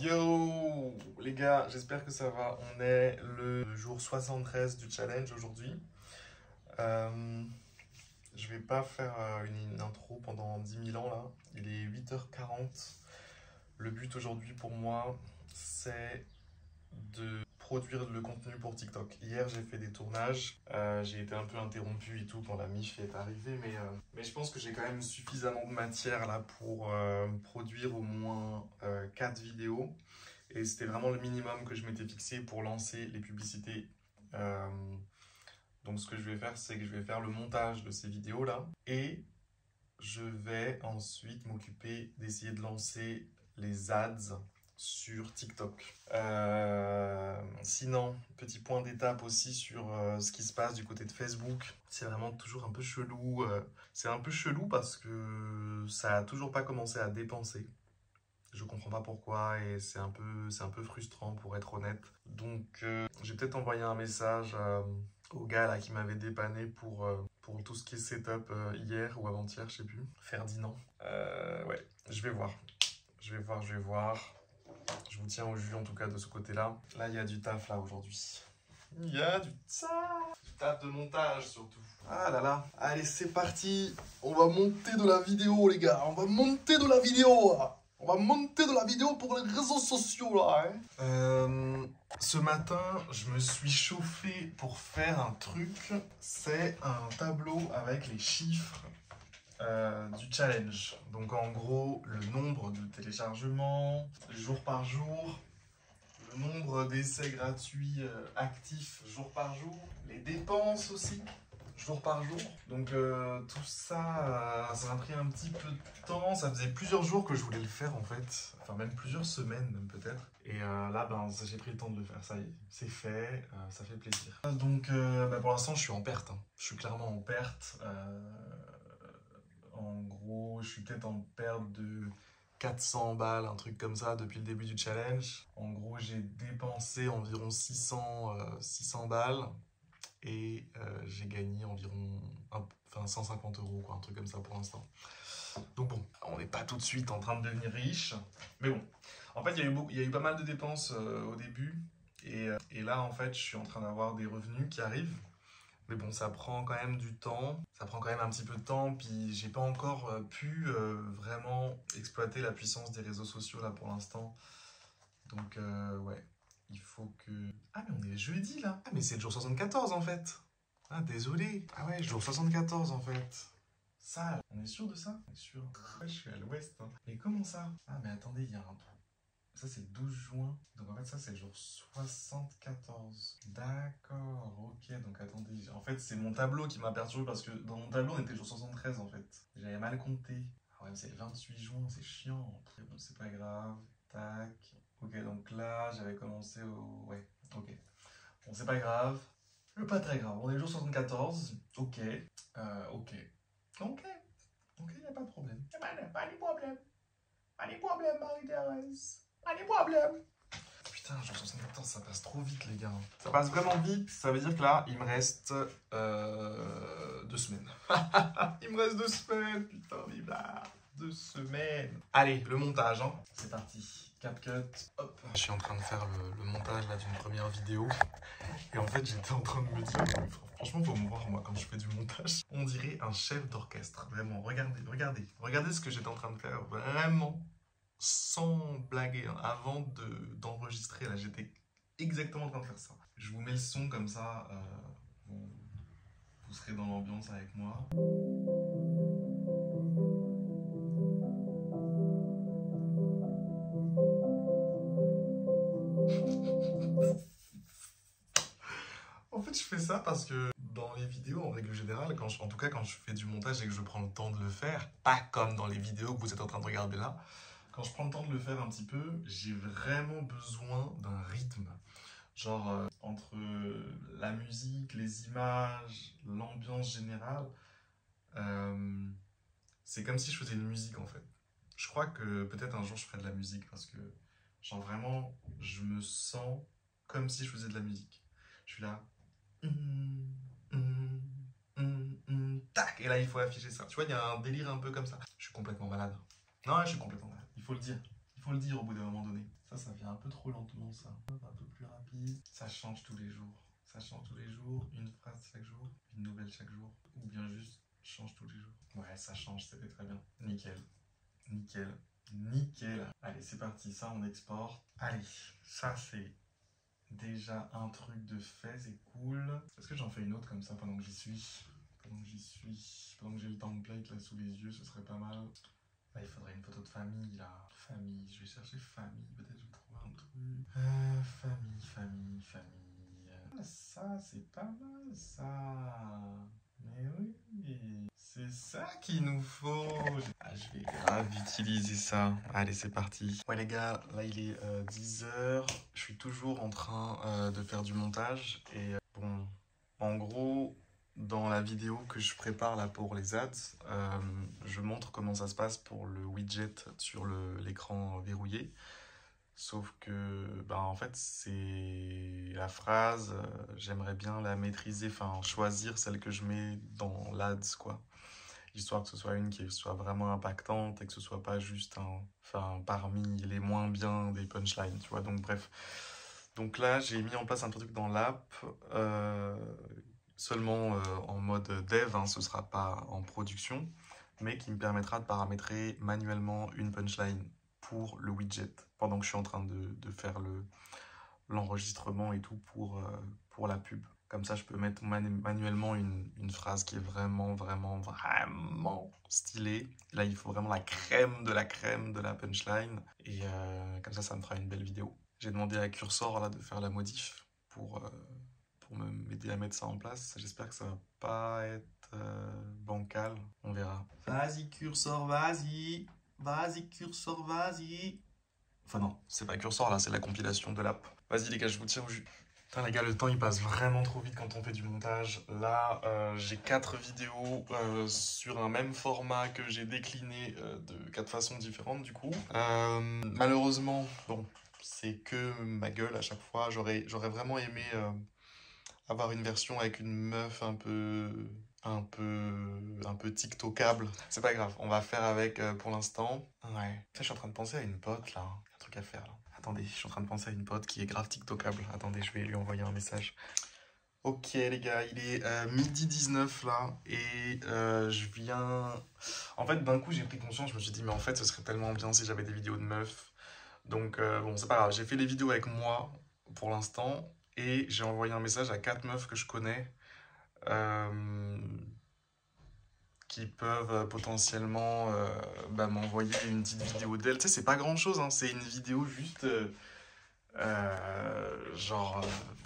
Yo les gars, j'espère que ça va. On est le jour 73 du challenge aujourd'hui. Je vais pas faire une intro pendant 10 000 ans là. Il est 8h40. Le but aujourd'hui pour moi, c'est de produire le contenu pour TikTok. Hier, j'ai fait des tournages. J'ai été un peu interrompu et tout quand la MIF est arrivée, mais je pense que j'ai quand même suffisamment de matière là pour produire au moins 4 vidéos. Et c'était vraiment le minimum que je m'étais fixé pour lancer les publicités. Donc ce que je vais faire, c'est que je vais faire le montage de ces vidéos-là. Et je vais ensuite m'occuper d'essayer de lancer les ads sur TikTok. Sinon, petit point d'étape aussi sur ce qui se passe du côté de Facebook. C'est vraiment toujours un peu chelou. C'est un peu chelou parce que ça a toujours pas commencé à dépenser. Je comprends pas pourquoi et c'est un peu frustrant pour être honnête. Donc j'ai peut-être envoyé un message au gars là qui m'avait dépanné pour tout ce qui est setup hier ou avant-hier, je sais plus. Ferdinand. Ouais, je vais voir. Je vais voir. Je vous tiens au jus en tout cas de ce côté-là. Là, il y a du taf là aujourd'hui. Il y a du taf de montage surtout. Ah là là. Allez, c'est parti. On va monter de la vidéo les gars. On va monter de la vidéo là. On va monter de la vidéo pour les réseaux sociaux là. Ce matin, je me suis chauffé pour faire un truc. C'est un tableau avec les chiffres du challenge. Donc en gros, le nombre de téléchargements, jour par jour, le nombre d'essais gratuits actifs jour par jour, les dépenses aussi, jour par jour. Donc tout ça, ça m'a pris un petit peu de temps. Ça faisait plusieurs jours que je voulais le faire en fait. Enfin même plusieurs semaines même peut-être. Et là, ben, j'ai pris le temps de le faire. Ça y est, c'est fait. Ça fait plaisir. Donc pour l'instant, je suis en perte. Hein. Je suis clairement en perte. En gros, je suis peut-être en perte de 400 balles, un truc comme ça, depuis le début du challenge. En gros, j'ai dépensé environ 600 balles et j'ai gagné environ 150 euros, quoi, un truc comme ça pour l'instant. Donc bon, on n'est pas tout de suite en train de devenir riche, mais bon. En fait, il y a eu pas mal de dépenses au début et là, en fait, je suis en train d'avoir des revenus qui arrivent. Mais bon, ça prend quand même du temps, ça prend quand même un petit peu de temps, puis j'ai pas encore pu vraiment exploiter la puissance des réseaux sociaux là pour l'instant. Donc ouais, il faut que... Ah mais on est jeudi là. Ah mais c'est le jour 74 en fait. Ah désolé. Ah ouais, jour 74 en fait. Ça, on est sûr de ça? On est sûr. Ouais, je suis à l'ouest. Hein. Mais comment ça? Ah mais attendez, il y a un... Ça, c'est le 12 juin. Donc, en fait, ça, c'est le jour 74. D'accord, ok. Donc, attendez. En fait, c'est mon tableau qui m'a perturbé parce que dans mon tableau, on était le jour 73, en fait. J'avais mal compté. Ah ouais, mais c'est le 28 juin, c'est chiant. Bon, c'est pas grave. Tac. Ok, donc là, j'avais commencé au... Ouais, ok. Bon, c'est pas grave. Pas très grave. On est le jour 74. Ok. Ok. Ok. Ok, y a pas de problème. Pas de problème. Pas de problème, Marie-Thérèse. Pas de problème. Putain, jour 74, ça passe trop vite, les gars. Ça passe vraiment vite. Ça veut dire que là, il me reste 2 semaines. Il me reste 2 semaines, putain, là. 2 semaines. Allez, le montage, hein. C'est parti. CapCut. Hop. Je suis en train de faire le montage là d'une première vidéo. Et en fait, j'étais en train de me dire, franchement, faut me voir, moi, quand je fais du montage. On dirait un chef d'orchestre. Vraiment, regardez ce que j'étais en train de faire. Vraiment. Sans blaguer, hein, avant d'enregistrer, là, j'étais exactement en train de faire ça. Je vous mets le son comme ça, vous serez dans l'ambiance avec moi. En fait, je fais ça parce que dans les vidéos, en règle générale, en tout cas quand je fais du montage et que je prends le temps de le faire, pas comme dans les vidéos que vous êtes en train de regarder là, quand je prends le temps de le faire un petit peu, j'ai vraiment besoin d'un rythme. Genre, entre la musique, les images, l'ambiance générale, c'est comme si je faisais une musique en fait. Je crois que peut-être un jour je ferai de la musique parce que, genre vraiment, je me sens comme si je faisais de la musique. Je suis là. Tac! Et là, il faut afficher ça. Tu vois, il y a un délire un peu comme ça. Je suis complètement malade. Non, je suis complètement malade. Il faut le dire. Il faut le dire au bout d'un moment donné. Ça vient un peu trop lentement, ça. Un peu plus rapide. Ça change tous les jours. Ça change tous les jours. Une phrase chaque jour. Une nouvelle chaque jour. Ou bien juste change tous les jours. Ouais, ça change, c'était très bien. Nickel. Nickel. Nickel. Allez, c'est parti. Ça, on exporte. Allez, ça, c'est déjà un truc de fait. C'est cool. Est-ce que j'en fais une autre comme ça pendant que j'y suis? Pendant que j'ai le template là sous les yeux, ce serait pas mal. Là, il faudrait une photo de famille là. Famille, je vais chercher famille, peut-être je vais trouver un truc. Famille. Ça, c'est pas mal ça. Mais oui, c'est ça qu'il nous faut. Je vais grave utiliser ça. Allez, c'est parti. Ouais les gars, là il est 10h. Je suis toujours en train de faire du montage. Et bon, en gros, dans la vidéo que je prépare là pour les ads, je montre comment ça se passe pour le widget sur l'écran verrouillé. Sauf que, bah, en fait, c'est la phrase, j'aimerais bien la maîtriser, enfin, choisir celle que je mets dans l'ADS, quoi. Histoire que ce soit une qui soit vraiment impactante et que ce soit pas juste parmi les moins bien des punchlines, tu vois. Donc, bref. Donc là, j'ai mis en place un truc dans l'app, seulement en mode dev, hein, ce sera pas en production, mais qui me permettra de paramétrer manuellement une punchline pour le widget pendant que je suis en train de faire l'enregistrement et tout pour la pub. Comme ça, je peux mettre manuellement une phrase qui est vraiment stylée. Là, il faut vraiment la crème de la punchline. Et comme ça me fera une belle vidéo. J'ai demandé à Cursor là, de faire la modif pour m'aider à mettre ça en place. J'espère que ça va pas être bancal. On verra. Vas-y, Cursor, vas-y. Vas-y, Cursor, vas-y. Enfin non, c'est pas Cursor là, c'est la compilation de l'app. Vas-y les gars, je vous tiens au jus. Putain les gars, le temps il passe vraiment trop vite quand on fait du montage. Là, j'ai 4 vidéos sur un même format que j'ai décliné de 4 façons différentes du coup. Malheureusement, bon, c'est que ma gueule à chaque fois. J'aurais vraiment aimé avoir une version avec une meuf un peu TikTokable. C'est pas grave, on va faire avec pour l'instant. Ouais. Je suis en train de penser à une pote là. Il y a un truc à faire là. Attendez, je suis en train de penser à une pote qui est grave TikTokable. Attendez, je vais lui envoyer un message. Ok les gars, il est midi 19 là et je viens... En fait d'un coup j'ai pris conscience, je me suis dit mais en fait ce serait tellement bien si j'avais des vidéos de meufs. Donc bon c'est pas grave, j'ai fait les vidéos avec moi pour l'instant et j'ai envoyé un message à 4 meufs que je connais qui peuvent potentiellement m'envoyer une petite vidéo d'elle. Tu sais c'est pas grand chose, hein, c'est une vidéo juste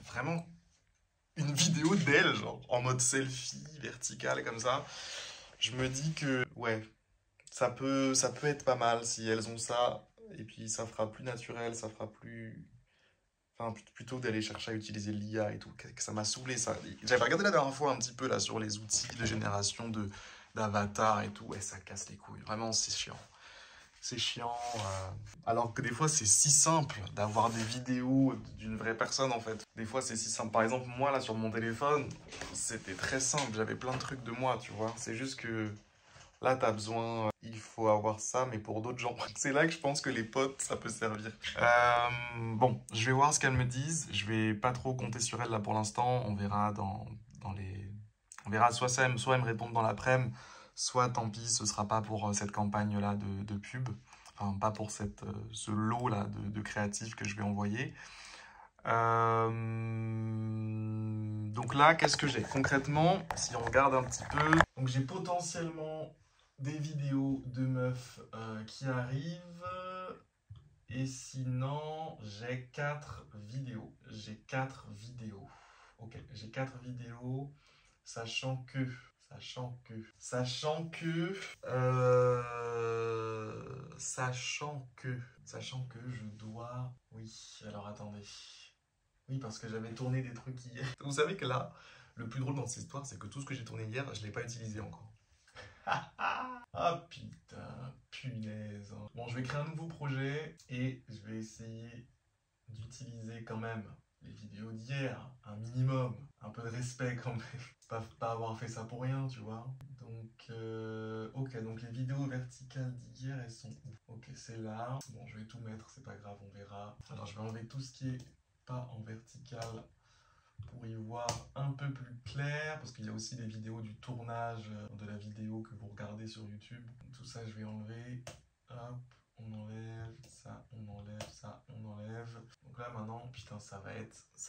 vraiment une vidéo d'elle, genre, en mode selfie, verticale, comme ça. Je me dis que, ouais, ça peut être pas mal si elles ont ça, et puis ça fera plus naturel, ça fera plus... Enfin, plutôt que d'aller chercher à utiliser l'IA et tout, que ça m'a saoulé, ça. J'avais regardé la dernière fois un petit peu, là, sur les outils de génération d'avatar et tout, ouais, ça casse les couilles. Vraiment, c'est chiant. C'est chiant. Alors que des fois, c'est si simple d'avoir des vidéos d'une vraie personne, en fait. Des fois, c'est si simple. Par exemple, moi, là, sur mon téléphone, c'était très simple. J'avais plein de trucs de moi, tu vois. C'est juste que là, t'as besoin... il faut avoir ça, mais pour d'autres gens. C'est là que je pense que les potes, ça peut servir. Bon, je vais voir ce qu'elles me disent. Je vais pas trop compter sur elles, là, pour l'instant. On verra dans les... On verra, soit elles me répondent dans l'après-midi, soit tant pis, ce sera pas pour cette campagne-là de pub. Enfin, pas pour ce lot-là de créatifs que je vais envoyer. Donc là, qu'est-ce que j'ai? Concrètement, si on regarde un petit peu... Donc j'ai potentiellement des vidéos de meufs qui arrivent. Et sinon, j'ai 4 vidéos. J'ai 4 vidéos. Ok, j'ai 4 vidéos, sachant que je dois... Oui, alors attendez. Oui, parce que j'avais tourné des trucs hier. Vous savez que là, le plus drôle dans cette histoire, c'est que tout ce que j'ai tourné hier, je ne l'ai pas utilisé encore. Ah putain, punaise. Bon, je vais créer un nouveau projet et je vais essayer d'utiliser quand même les vidéos d'hier, un minimum, un peu de respect quand même. Pas avoir fait ça pour rien, tu vois. Ok, donc les vidéos verticales d'hier, elles sont où? Ok, c'est là. Bon, je vais tout mettre, c'est pas grave, on verra. Alors, je vais enlever tout ce qui est pas en vertical pour y voir un peu plus clair, parce qu'il y a aussi des vidéos du tournage de la vidéo que vous regardez sur YouTube. Tout ça, je vais enlever. Hop, on enlève ça, on enlève ça, on enlève. Donc là, maintenant, putain, ça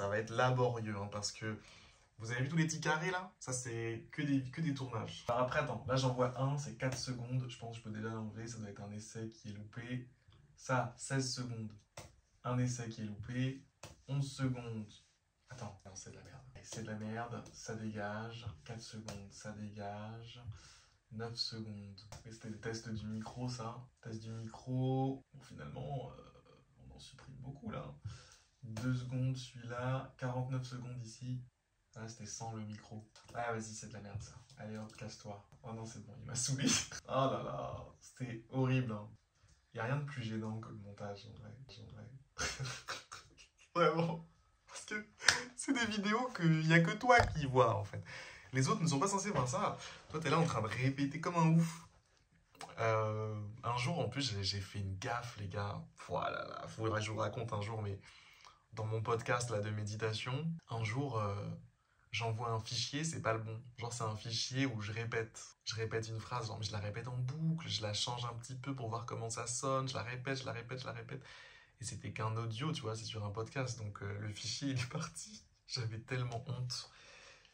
va être laborieux, hein, parce que vous avez vu tous les petits carrés là? Ça, c'est que des tournages. Alors après, attends, là j'en vois un, c'est 4 secondes. Je pense que je peux déjà l'enlever. Ça doit être un essai qui est loupé. Ça, 16 secondes. Un essai qui est loupé. 11 secondes. Attends, non, c'est de la merde. C'est de la merde, ça dégage. 4 secondes, ça dégage. 9 secondes. Et c'était le test du micro, ça. Test du micro. Bon, finalement, on en supprime beaucoup là. 2 secondes, celui-là. 49 secondes ici. Ah, c'était sans le micro. Ah, vas-y, c'est de la merde ça. Allez, hop, casse-toi. Oh non, c'est bon, il m'a saoulé. Oh là là, c'était horrible. Hein. Y a rien de plus gênant que le montage, en vrai. Vraiment. Parce que c'est des vidéos qu'il n'y a que toi qui vois, en fait. Les autres ne sont pas censés voir ça. Toi, t'es là en train de répéter comme un ouf. Un jour, en plus, j'ai fait une gaffe, les gars. Voilà, là, faudrait que je vous raconte un jour, mais dans mon podcast là, de méditation, un jour... j'envoie un fichier, c'est pas le bon. Genre, c'est un fichier où je répète. Je répète une phrase, genre, je la répète en boucle, je la change un petit peu pour voir comment ça sonne, je la répète, je la répète, je la répète. Et c'était qu'un audio, tu vois, c'est sur un podcast. Donc, le fichier, il est parti. J'avais tellement honte.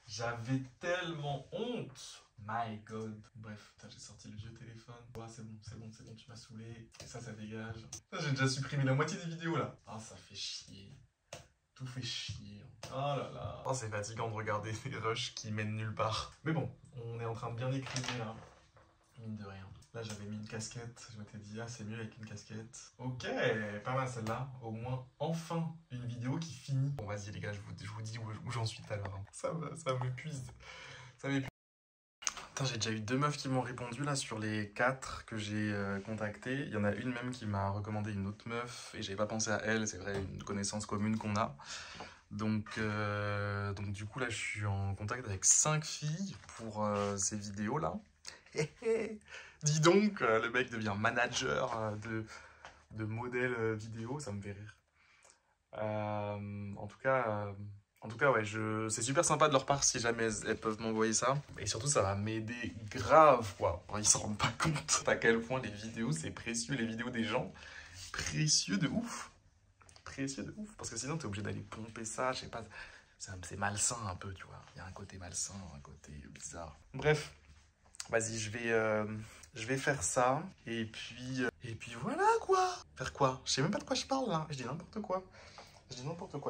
J'avais tellement honte. My God. Bref, j'ai sorti le vieux téléphone. Ouais, c'est bon, tu m'as saoulé. Et ça dégage. J'ai déjà supprimé la moitié des vidéos, là. Ah, ça fait chier. Tout fait chier. Oh là là. Oh, c'est fatigant de regarder des rushs qui mènent nulle part. Mais bon, on est en train de bien écrire là. Mine de rien. Là, j'avais mis une casquette. Je m'étais dit, ah, c'est mieux avec une casquette. Ok, pas mal celle-là. Au moins, enfin, une vidéo qui finit. Bon, vas-y, les gars, je vous dis où j'en suis tout à l'heure. Hein. Ça m'épuise. Ça m'épuise. Putain, j'ai déjà eu 2 meufs qui m'ont répondu là sur les 4 que j'ai contactées. Il y en a une même qui m'a recommandé une autre meuf et j'avais pas pensé à elle, c'est vrai, une connaissance commune qu'on a. Donc du coup là je suis en contact avec 5 filles pour ces vidéos là. Dis donc, le mec devient manager de modèle vidéo, ça me fait rire. En tout cas, ouais, c'est super sympa de leur part si jamais elles peuvent m'envoyer ça. Et surtout, ça va m'aider grave, quoi. Ils se rendent pas compte à quel point les vidéos, c'est précieux, les vidéos des gens. Précieux de ouf. Précieux de ouf. Parce que sinon, t'es obligé d'aller pomper ça, je sais pas. C'est malsain un peu, tu vois. Il y a un côté malsain, un côté bizarre. Bref, vas-y, je vais faire ça. Et puis voilà, quoi. Faire quoi? Je sais même pas de quoi je parle, là. Je dis n'importe quoi.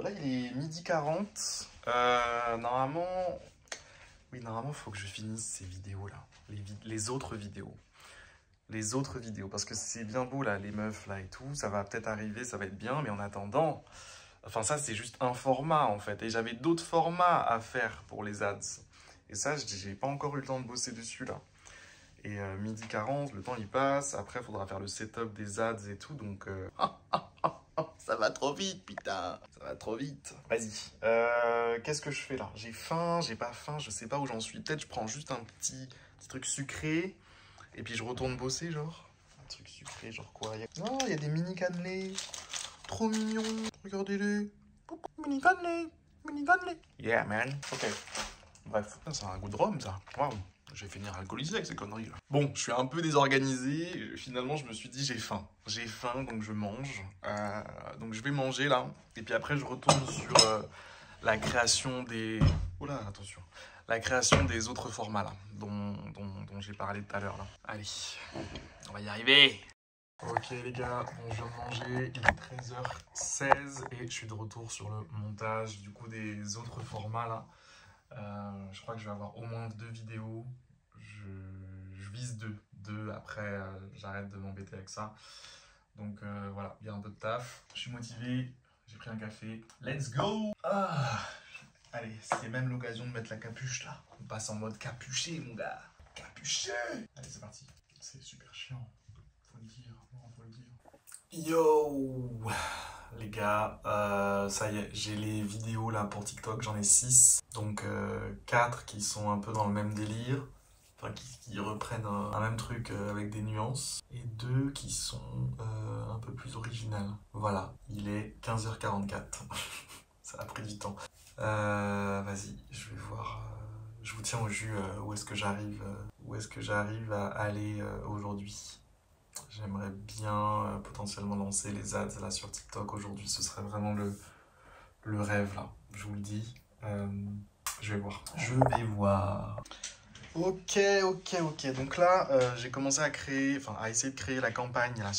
Là, il est 12h40. Normalement, oui, normalement, il faut que je finisse ces vidéos-là. Les autres vidéos. Les autres vidéos. Parce que c'est bien beau, là, les meufs, là, et tout. Ça va peut-être arriver, ça va être bien. Mais en attendant, enfin, ça, c'est juste un format, en fait. Et j'avais d'autres formats à faire pour les ads. Et ça, j'ai pas encore eu le temps de bosser dessus, là. Et 12h40, le temps, il passe. Après, il faudra faire le setup des ads et tout. Donc... ça va trop vite, putain. Ça va trop vite. Vas-y. Qu'est-ce que je fais là? J'ai faim, j'ai pas faim, je sais pas où j'en suis. Peut-être je prends juste un petit truc sucré. Et puis je retourne bosser, genre. Un truc sucré, genre quoi? Oh, il y a des mini cannelés. Trop mignons. Regardez-les. Mini cannelés. Mini cannelés. Yeah, man. Ok. Bref. C'est un goût de rhum, ça. Waouh. Je vais finir alcoolisé avec ces conneries là. Bon, je suis un peu désorganisé. Finalement, je me suis dit j'ai faim. J'ai faim, donc je mange. Donc je vais manger là. Et puis après, je retourne sur la création des... Oh là, attention. La création des autres formats là, dont j'ai parlé tout à l'heure là. Allez, on va y arriver. Ok les gars, bon, je viens de manger, il est 13h16 et je suis de retour sur le montage du coup des autres formats là. Je crois que je vais avoir au moins 2 vidéos. Je vise 2. Après, j'arrête de m'embêter avec ça. Donc voilà, il y a un peu de taf. Je suis motivé, j'ai pris un café. Let's go! Allez, c'est même l'occasion de mettre la capuche là. On passe en mode capuché, mon gars. Capuché! Allez, c'est parti. C'est super chiant. Faut le dire. Non, faut le dire. Yo! Les gars, ça y est, j'ai les vidéos là pour TikTok, j'en ai 6. Donc 4 qui sont un peu dans le même délire. enfin qui reprennent un même truc avec des nuances, et 2 qui sont un peu plus originales. Voilà, il est 15h44. Ça a pris du temps. Vas-y, je vais voir. Je vous tiens au jus où est-ce que j'arrive à aller aujourd'hui. J'aimerais bien potentiellement lancer les ads là sur TikTok aujourd'hui. Ce serait vraiment le rêve là, je vous le dis. Je vais voir. Je vais voir. Ok. Donc là, j'ai commencé à créer, enfin à essayer de créer la campagne là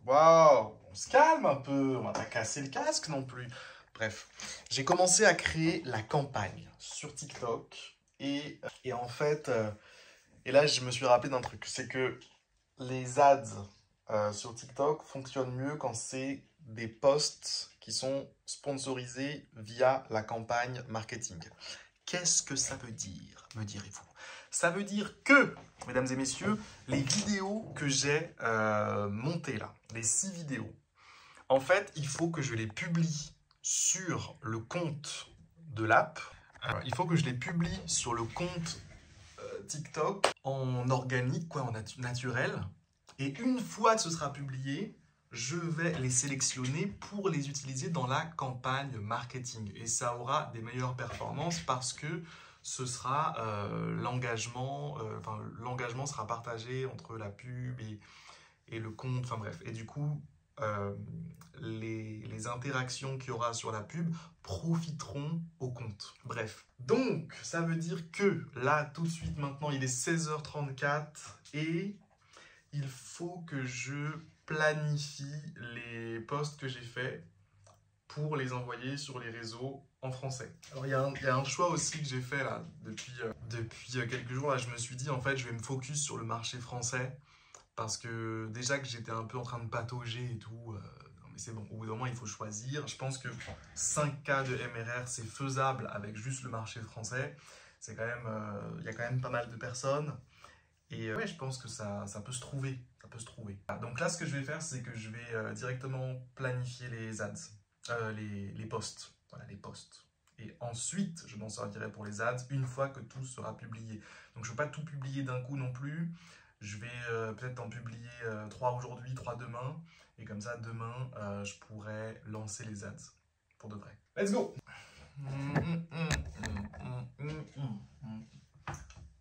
Waouh, on se calme un peu, on va pas casser le casque non plus. Bref, j'ai commencé à créer la campagne sur TikTok et en fait, et là je me suis rappelé d'un truc, c'est que les ads sur TikTok fonctionnent mieux quand c'est des posts qui sont sponsorisés via la campagne marketing. Qu'est-ce que ça veut dire, me direz-vous? Ça veut dire que, mesdames et messieurs, les vidéos que j'ai montées là, les 6 vidéos, en fait, il faut que je les publie sur le compte de l'app. Il faut que je les publie sur le compte TikTok en organique, quoi, en naturel. Et une fois que ce sera publié, je vais les sélectionner pour les utiliser dans la campagne marketing. Et ça aura des meilleures performances parce que ce sera l'engagement sera partagé entre la pub et le compte, enfin bref. Et du coup, les interactions qu'il y aura sur la pub profiteront au compte. Bref. Donc, ça veut dire que là, tout de suite, maintenant, il est 16h34 et il faut que je planifie les posts que j'ai faits pour les envoyer sur les réseaux en français. Alors, il y a un choix aussi que j'ai fait là depuis quelques jours. Là, je me suis dit, en fait, je vais me focus sur le marché français parce que déjà que j'étais un peu en train de patauger et tout, non mais c'est bon, au bout d'un moment, il faut choisir. Je pense que 5K de MRR, c'est faisable avec juste le marché français. C'est quand même, il y a quand même pas mal de personnes. Et ouais, je pense que ça peut se trouver. Ça peut se trouver. Donc là, ce que je vais faire, c'est que je vais directement planifier les ads, les posts. Voilà, les posts. Et ensuite, je m'en servirai pour les ads une fois que tout sera publié. Donc je ne veux pas tout publier d'un coup non plus. Je vais peut-être en publier 3 aujourd'hui, 3 demain. Et comme ça, demain, je pourrai lancer les ads. Pour de vrai. Let's go!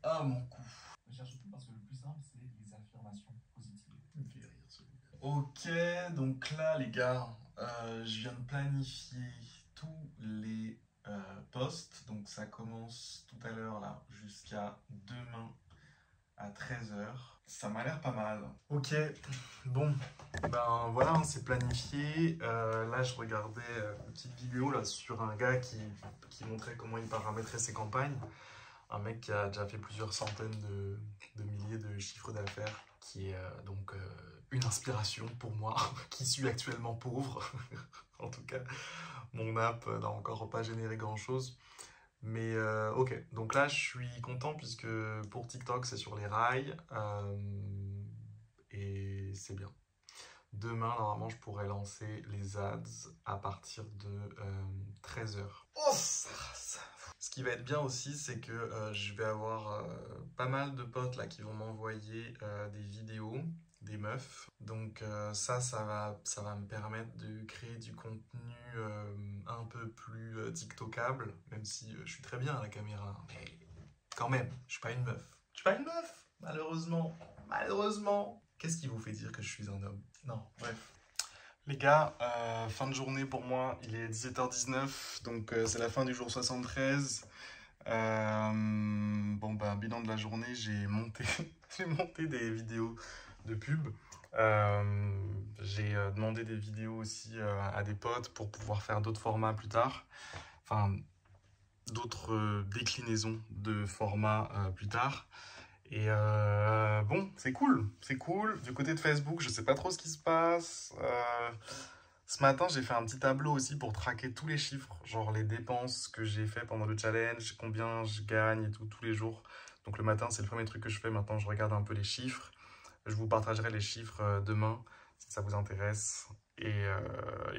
Ah, mon cou. Je cherche tout parce que le plus simple, c'est les affirmations positives. Il me fait rire celui-là. Ok, donc là, les gars, je viens de planifier tous les posts. Donc ça commence tout à l'heure, là, jusqu'à demain à 13h. Ça m'a l'air pas mal. Ok, bon, ben voilà, hein, c'est planifié. Là, je regardais une petite vidéo là, sur un gars qui montrait comment il paramétrait ses campagnes. Un mec qui a déjà fait plusieurs centaines de milliers de chiffres d'affaires, qui est donc une inspiration pour moi, qui suis actuellement pauvre. En tout cas, mon app n'a encore pas généré grand-chose. Mais ok, donc là je suis content puisque pour TikTok c'est sur les rails et c'est bien. Demain normalement je pourrais lancer les ads à partir de 13h. Oh, ce qui va être bien aussi c'est que je vais avoir pas mal de potes là qui vont m'envoyer des vidéos, des meufs. Donc ça va me permettre de créer du contenu un peu plus TikTokable, même si je suis très bien à la caméra, mais quand même, je suis pas une meuf. Je suis pas une meuf, malheureusement. Malheureusement. Qu'est-ce qui vous fait dire que je suis un homme? Non, bref. Les gars, fin de journée pour moi, il est 17h19, donc c'est la fin du jour 73. Bon ben, bilan de la journée, j'ai monté, j'ai monté des vidéos de pub. J'ai demandé des vidéos aussi à des potes pour pouvoir faire d'autres formats plus tard. Enfin, d'autres déclinaisons de formats plus tard. Et bon, c'est cool, c'est cool. Du côté de Facebook, je sais pas trop ce qui se passe. Ce matin, j'ai fait un petit tableau aussi pour traquer tous les chiffres, genre les dépenses que j'ai fait pendant le challenge, combien je gagne et tout, tous les jours. Donc le matin, c'est le premier truc que je fais. Maintenant, je regarde un peu les chiffres. Je vous partagerai les chiffres demain, si ça vous intéresse. Et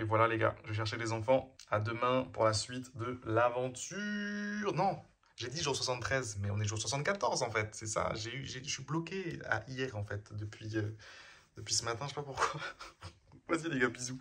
voilà les gars, je vais chercher les enfants. À demain pour la suite de l'aventure. Non, J'ai dit jour 73, mais on est jour 74 en fait, c'est ça. Je suis bloqué à hier en fait, depuis ce matin, je sais pas pourquoi. Vas-y les gars, bisous.